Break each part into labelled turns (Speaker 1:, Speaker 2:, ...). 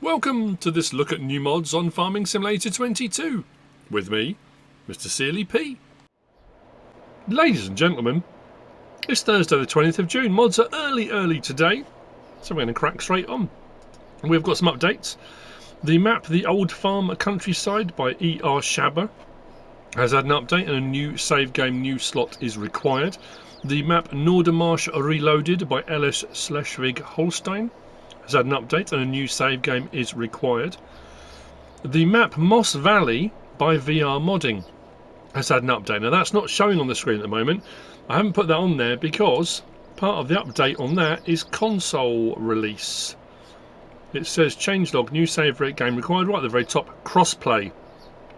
Speaker 1: Welcome to this look at new mods on Farming Simulator 22 with me, MrSealyp. Ladies and gentlemen, it's Thursday the 20th of June. Mods are early today, so we're going to crack straight on. We've got some updates. The map The Old Farm Countryside by E.R. Shabba has had an update and a new save game new slot is required. The map Nordermarsch Reloaded by L.S. Schleswig Holstein has had an update and a new save game is required. The map Moss Valley by JDModding has had an update. Now that's not showing on the screen at the moment. I haven't put that on there because part of the update on that is console release. It says changelog, new save rate game required, right at the very top, crossplay.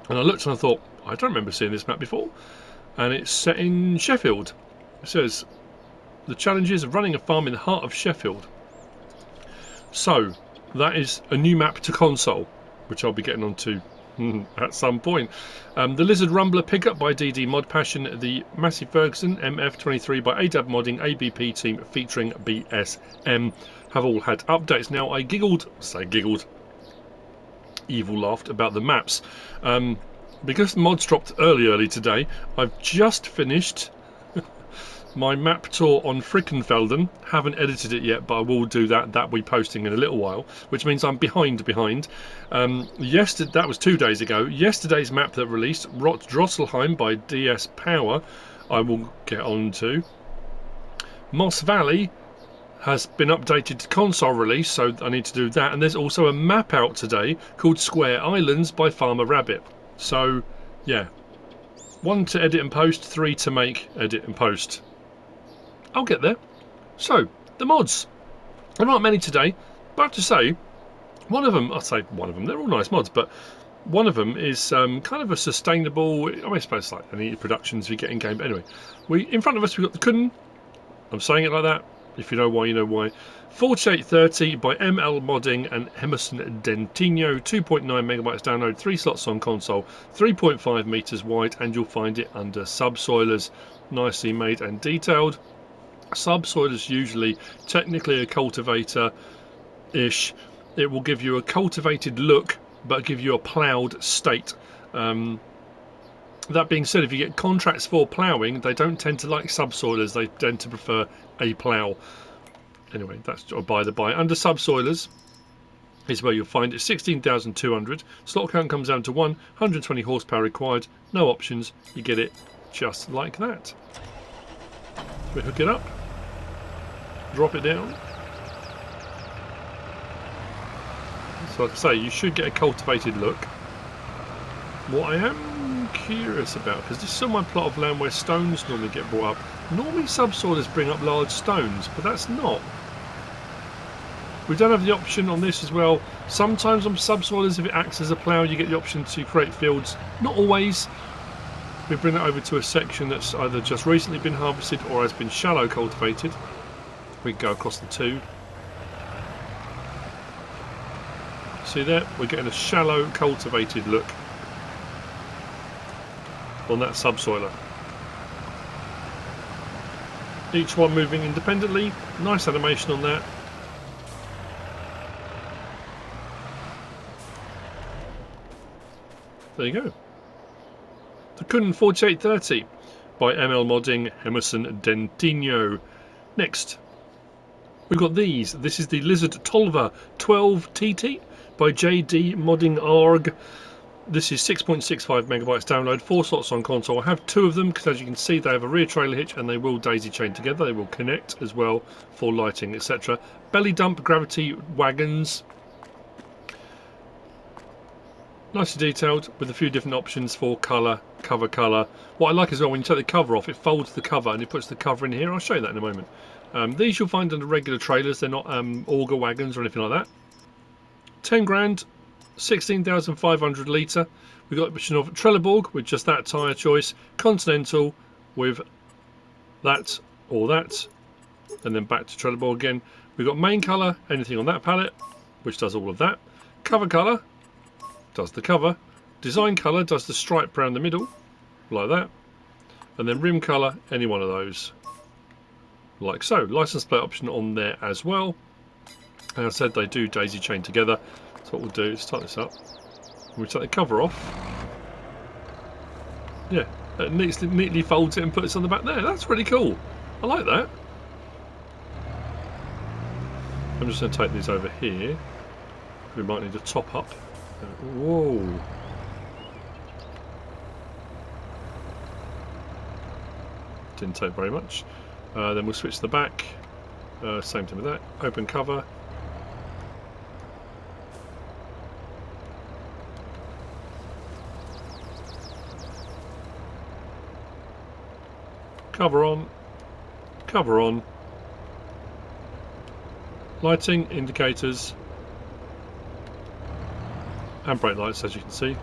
Speaker 1: And I looked and I thought, I don't remember seeing this map before. And it's set in Sheffield. It says the challenges of running a farm in the heart of Sheffield. So that is a new map to console, which I'll be getting onto at some point. The Lizard Rumbler pickup by DD Passion, the Massey Ferguson MF23 by JDModding ABP team featuring BSM have all had updates. Now I giggled, evil laughed about the maps. Because the mods dropped early today, I've just finished my map tour on Frickenfelden. Haven't edited it yet, but I will do that. That will be posting in a little while, which means I'm behind. Yesterday, that was 2 days ago. Yesterday's map that released, Drosselheim by DS Power, I will get on to. Moss Valley has been updated to console release, so I need to do that. And there's also a map out today called Square Islands by Farmer Rabbit. So, yeah. 1 to edit and post, 3 to make, edit and post. I'll get there. So, the mods. There aren't many today, but I have to say, one of them, they're all nice mods, but one of them is kind of a sustainable, I suppose it's like any productions we get in game, but anyway. In front of us we've got the Kuhn. I'm saying it like that. If you know why, you know why. 4830 by MLModding and Hemerson Dentinho, 2.9 megabytes download, 3 slots on console, 3.5 meters wide, and you'll find it under subsoilers. Nicely made and detailed. Subsoilers usually technically a cultivator-ish. It will give you a cultivated look, but give you a ploughed state. That being said, if you get contracts for ploughing, they don't tend to like subsoilers. They tend to prefer a plough. Anyway, that's by the by. Under subsoilers is where you'll find it. 16,200. Slot count comes down to 1. 120 horsepower required. No options. You get it just like that. We hook it up. Drop it down. So like I say, you should get a cultivated look. What I am curious about, because this is on my plot of land where stones normally get brought up. Normally subsoilers bring up large stones, but that's not. We don't have the option on this as well. Sometimes on subsoilers, if it acts as a plough, you get the option to create fields. Not always. We bring it over to a section that's either just recently been harvested or has been shallow cultivated. We go across the two. See there? We're getting a shallow cultivated look on that subsoiler. Each one moving independently. Nice animation on that. There you go. The Kuhn 4830 by MLModding Hemerson Dentinho. Next, we've got these. This is the Lizard Tolva 12TT by JDModding org. This is 6.65 megabytes download, 4 slots on console. I have 2 of them because, as you can see, they have a rear trailer hitch and they will daisy chain together. They will connect as well for lighting, etc. Belly dump gravity wagons. Nicely detailed with a few different options for colour, cover colour. What I like as well, when you take the cover off, it folds the cover and it puts the cover in here. I'll show you that in a moment. These you'll find under regular trailers. They're not auger wagons or anything like that. 10 grand. 16,500 litre. We've got the option of Trelleborg with just that tyre choice, Continental with that or that, and then back to Trelleborg again. We've got main colour, anything on that palette, which does all of that. Cover colour does the cover. Design colour does the stripe around the middle, like that. And then rim colour, any one of those, like so. License plate option on there as well. As I said, they do daisy chain together. So what we'll do is start this up. We'll take the cover off. Yeah, it neatly folds it and puts it on the back there. That's really cool. I like that. I'm just going to take these over here. We might need a top up. Whoa. Didn't take very much. Then we'll switch to the back. Same thing with that. Open cover. Cover on. Cover on. Lighting, indicators, and brake lights, as you can see.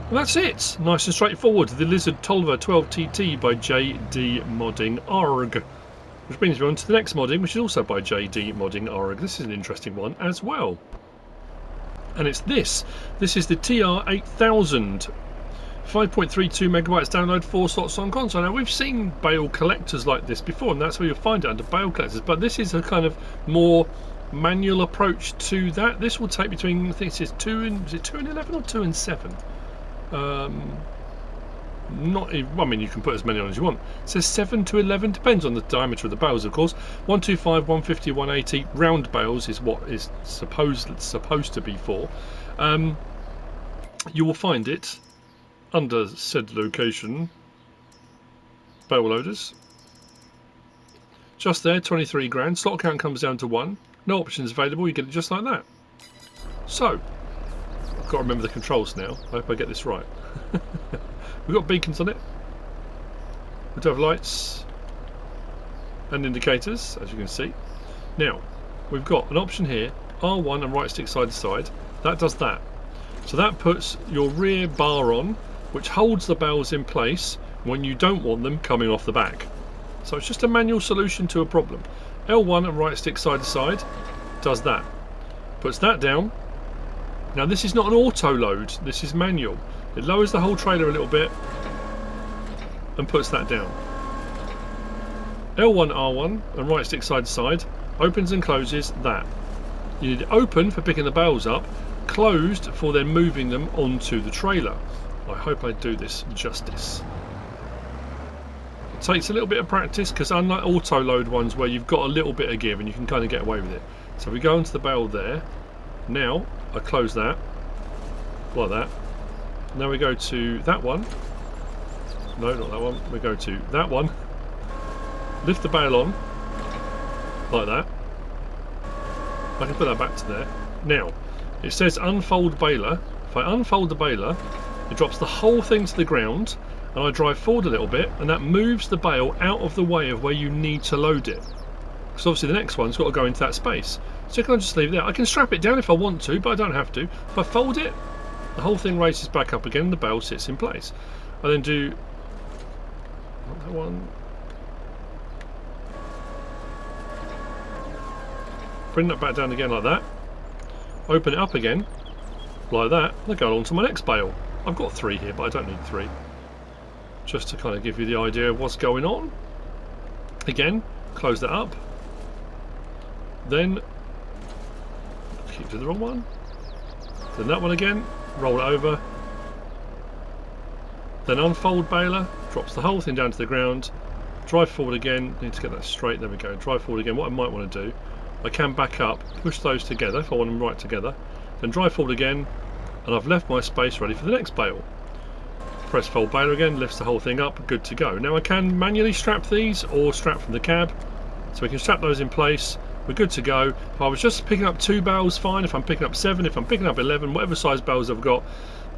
Speaker 1: And that's it. Nice and straightforward. The Lizard Tolva 12TT by JDModding org. Which brings me on to the next modding, which is also by JDModding org. This is an interesting one as well. And it's this. This is the TR8000. 5.32 megabytes download, 4 slots on console. Now we've seen bale collectors like this before, and that's where you'll find it under bale collectors. But this is a kind of more manual approach to that. This will take between, I think it says 2 and 11 or 2 and 7. Not even, I mean, you can put as many on as you want. It says 7 to 11, depends on the diameter of the bales, of course. 125, 150, 180 round bales is what is supposed to be for. You will find it under said location, bale loaders. Just there, 23 grand. Slot count comes down to 1. No options available, you get it just like that. So, I've got to remember the controls now. I hope I get this right. We've got beacons on it. We do have lights and indicators, as you can see. Now, we've got an option here, R1 and right stick side to side. That does that. So that puts your rear bar on, which holds the bales in place when you don't want them coming off the back. So it's just a manual solution to a problem. L1 and right stick side to side does that. Puts that down. Now this is not an auto load, this is manual. It lowers the whole trailer a little bit and puts that down. L1, R1 and right stick side to side opens and closes that. You need it open for picking the bales up, closed for then moving them onto the trailer. I hope I do this justice. It takes a little bit of practice because unlike auto load ones where you've got a little bit of give and you can kind of get away with it. So we go into the bale there. Now I close that like that. Now we go to that one. No, not that one. We go to that one. Lift the bale on like that. I can put that back to there. Now it says unfold baler. If I unfold the baler, it drops the whole thing to the ground, and I drive forward a little bit, and that moves the bale out of the way of where you need to load it. Because obviously the next one's got to go into that space. So I can just leave it there. I can strap it down if I want to, but I don't have to. If I fold it, the whole thing raises back up again, and the bale sits in place. I then do that one. Bring that back down again like that. Open it up again, like that, and I go on to my next bale. I've got 3 here, but I don't need 3. Just to kind of give you the idea of what's going on. Again, close that up. Then, keep to the wrong one. Then that one again, roll it over. Then unfold baler, drops the whole thing down to the ground. Drive forward again, need to get that straight, there we go. Drive forward again. What I might want to do, I can back up, push those together if I want them right together. Then drive forward again, and I've left my space ready for the next bale. Press fold baler again, lifts the whole thing up, good to go. Now I can manually strap these or strap from the cab, so we can strap those in place. We're good to go. If I was just picking up 2 bales, fine. If I'm picking up 7, if I'm picking up 11, whatever size bales I've got.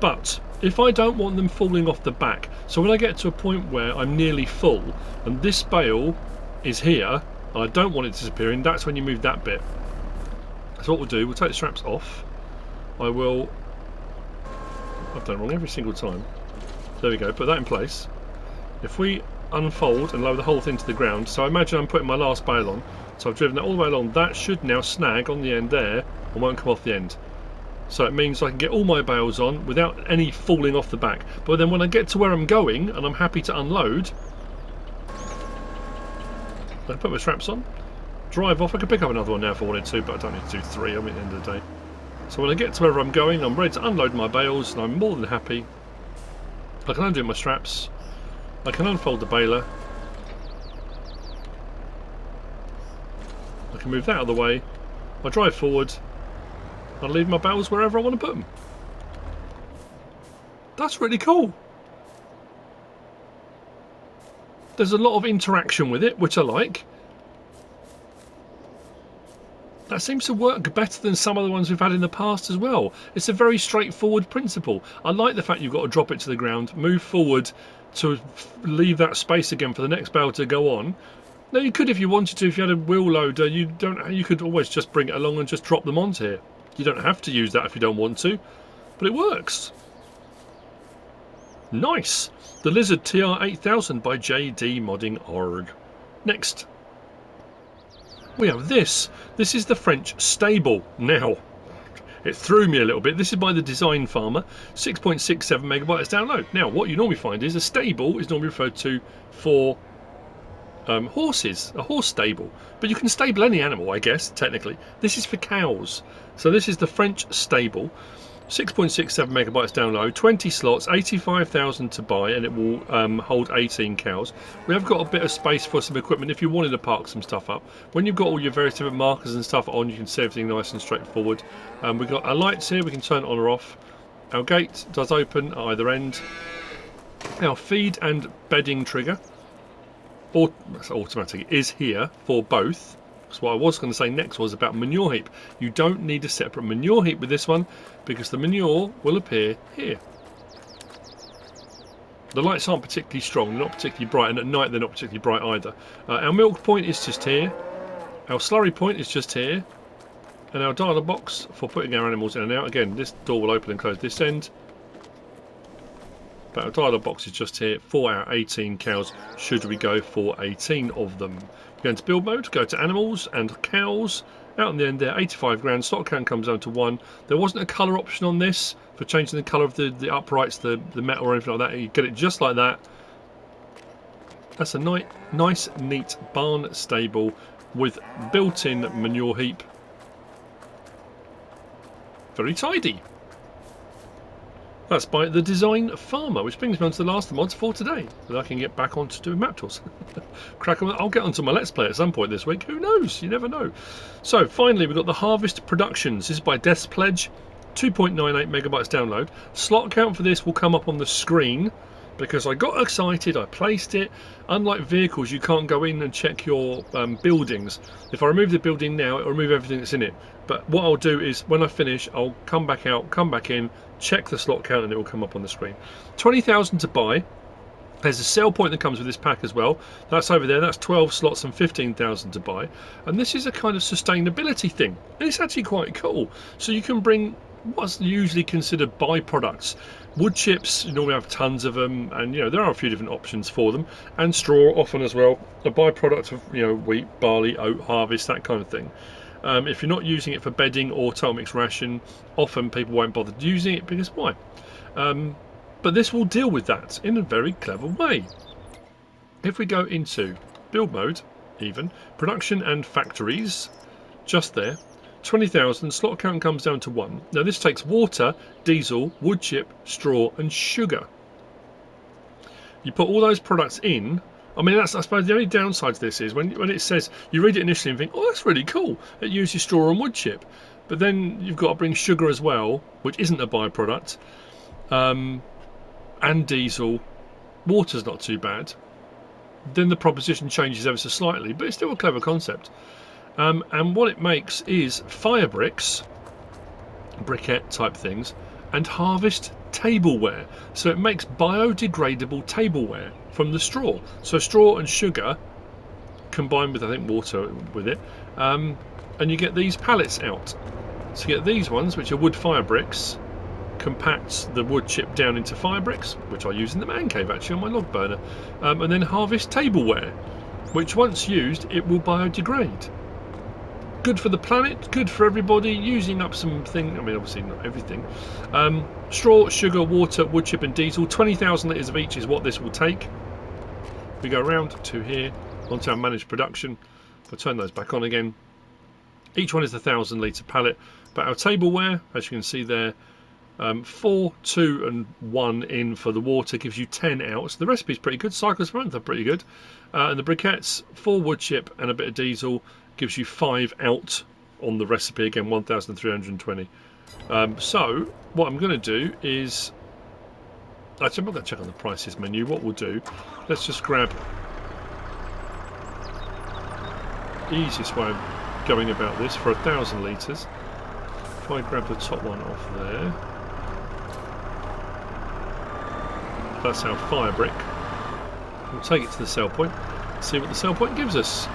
Speaker 1: But if I don't want them falling off the back, so when I get to a point where I'm nearly full and this bale is here and I don't want it disappearing, that's when you move that bit. So what we'll do, we'll take the straps off. I've done it wrong every single time. There we go, put that in place. If we unfold and lower the whole thing to the ground, so imagine I'm putting my last bale on, so I've driven that all the way along, that should now snag on the end there and won't come off the end. So it means I can get all my bales on without any falling off the back. But then when I get to where I'm going and I'm happy to unload, I put my straps on, drive off. I could pick up another one now if I wanted to, but I don't need to do 3. I mean, at the end of the day. So when I get to wherever I'm going, I'm ready to unload my bales, and I'm more than happy. I can undo my straps. I can unfold the baler. I can move that out of the way. I drive forward. I leave my bales wherever I want to put them. That's really cool. There's a lot of interaction with it, which I like. That seems to work better than some of the ones we've had in the past as well. It's a very straightforward principle. I like the fact you've got to drop it to the ground, move forward to leave that space again for the next bale to go on. Now you could, if you wanted to, if you had a wheel loader, you could always just bring it along and just drop them onto here. You don't have to use that if you don't want to, but it works. Nice. The Lizard TR8000 by JDModding.org. Next. We have this. This is the French stable. Now, it threw me a little bit. This is by the Design Farmer, 6.67 megabytes download. Now, what you normally find is a stable is normally referred to for horses, a horse stable. But you can stable any animal, I guess, technically. This is for cows. So this is the French stable. 6.67 megabytes download, 20 slots, 85,000 to buy, and it will hold 18 cows. We have got a bit of space for some equipment if you wanted to park some stuff up. When you've got all your various different markers and stuff on, you can see everything nice and straightforward. We've got our lights here, we can turn on or off. Our gate does open at either end. Our feed and bedding trigger, automatic, is here for both. So what I was going to say next was about manure heap. You don't need a separate manure heap with this one because the manure will appear here. The lights aren't particularly strong, they're not particularly bright, and at night they're not particularly bright either. Our milk point is just here. Our slurry point is just here. And our dialer box for putting our animals in and out. Again, this door will open and close this end. But our dialer box is just here for our 18 cows, should we go for 18 of them. Go into build mode, go to animals and cows. Out in the end there, 85 grand. Slot count comes down to 1. There wasn't a colour option on this for changing the colour of the uprights, the metal or anything like that. You get it just like that. That's a nice, neat barn stable with built-in manure heap. Very tidy. That's by the Design Farmer, which brings me on to the last of the mods for today, so that I can get back on to doing map tours. Crack on. I'll get onto my Let's Play at some point this week. Who knows? You never know. So finally, we've got the Harvest Productions. This is by Deathspledge, 2.98 megabytes download. Slot count for this will come up on the screen because I got excited. I placed it. Unlike vehicles, you can't go in and check your buildings. If I remove the building now, it'll remove everything that's in it. But what I'll do is, when I finish, I'll come back out, come back in, check the slot count, and it will come up on the screen. 20,000 to buy. There's a sell point that comes with this pack as well. That's over there. That's 12 slots and 15,000 to buy. And this is a kind of sustainability thing. And it's actually quite cool. So you can bring what's usually considered byproducts. Wood chips, you normally have tons of them, and there are a few different options for them. And straw often as well. A byproduct of wheat, barley, oat harvest, that kind of thing. If you're not using it for bedding or total mix ration, often people won't bother using it because why? But this will deal with that in a very clever way. If we go into build mode, even production and factories, just there, 20,000, slot count comes down to 1. Now this takes water, diesel, wood chip, straw and sugar. You put all those products in. I mean, that's, I suppose the only downside to this is when it says, you read it initially and think, oh, that's really cool. It uses straw and wood chip. But then you've got to bring sugar as well, which isn't a byproduct, and diesel. Water's not too bad. Then the proposition changes ever so slightly, but it's still a clever concept. And what it makes is fire bricks, briquette type things, and harvest tableware. So it makes biodegradable tableware from the straw. So straw and sugar combined with, I think, water with it, and you get these pallets out. So you get these ones, which are wood fire bricks, compacts the wood chip down into fire bricks, which I use in the man cave actually on my log burner, and then harvest tableware, which once used it will biodegrade. Good for the planet, good for everybody, using up something, I mean obviously not everything. Straw, sugar, water, wood chip and diesel, 20,000 litres of each is what this will take. We go around to here, onto our managed production. I'll turn those back on again. Each one is a 1,000 litre pallet, but our tableware, as you can see there, 4, 2 and 1 in for the water gives you 10 out. So the recipe's pretty good. Cycles per month are pretty good. And the briquettes, 4 wood chip and a bit of diesel gives you 5 out on the recipe. Again, 1,320. So what I'm going to do is, actually I'm not going to check on the prices menu. What we'll do, let's just grab the easiest way of going about this for 1,000 litres. If I grab the top one off there, that's our fire brick. We'll take it to the sell point, see what the sell point gives us.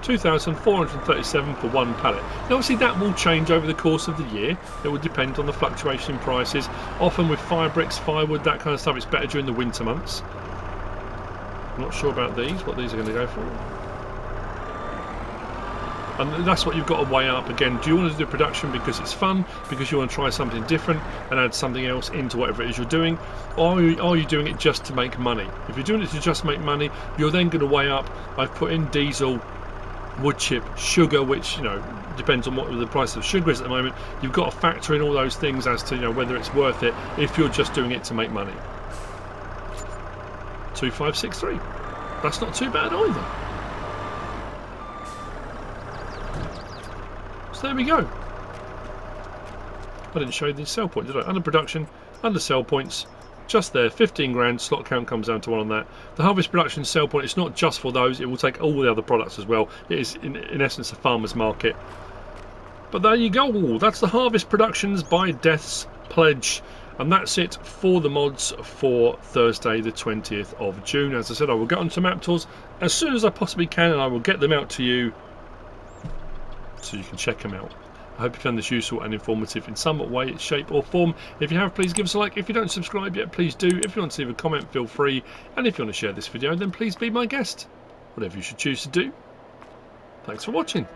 Speaker 1: 2,437 for one pallet. Now obviously that will change over the course of the year. It will depend on the fluctuation in prices. Often with fire bricks, firewood, that kind of stuff, it's better during the winter months. I'm not sure about these, what these are going to go for. And that's what you've got to weigh up again. Do you want to do production because it's fun, because you want to try something different and add something else into whatever it is you're doing, or are you doing it just to make money? If you're doing it to just make money, you're then going to weigh up, I've put in diesel, wood chip, sugar, which, you know, depends on what the price of sugar is at the moment. You've got to factor in all those things as to, you know, whether it's worth it if you're just doing it to make money. 2,563. That's not too bad either. So there we go. I didn't show you the sell point, did I? Under production, under sell points, just there, 15 grand, slot count comes down to 1 on that. The harvest production sell point, it's not just for those, it will take all the other products as well. It is in essence a farmer's market. But there you go, that's the harvest productions by Deathspledge. And that's it for the mods for Thursday the 20th of June. As I said, I will get onto map tours as soon as I possibly can, and I will get them out to you so you can check them out. I hope you found this useful and informative in some way, shape or form. If you have, please give us a like. If you don't subscribe yet, please do. If you want to leave a comment, feel free. And if you want to share this video, then please be my guest. Whatever you should choose to do. Thanks for watching.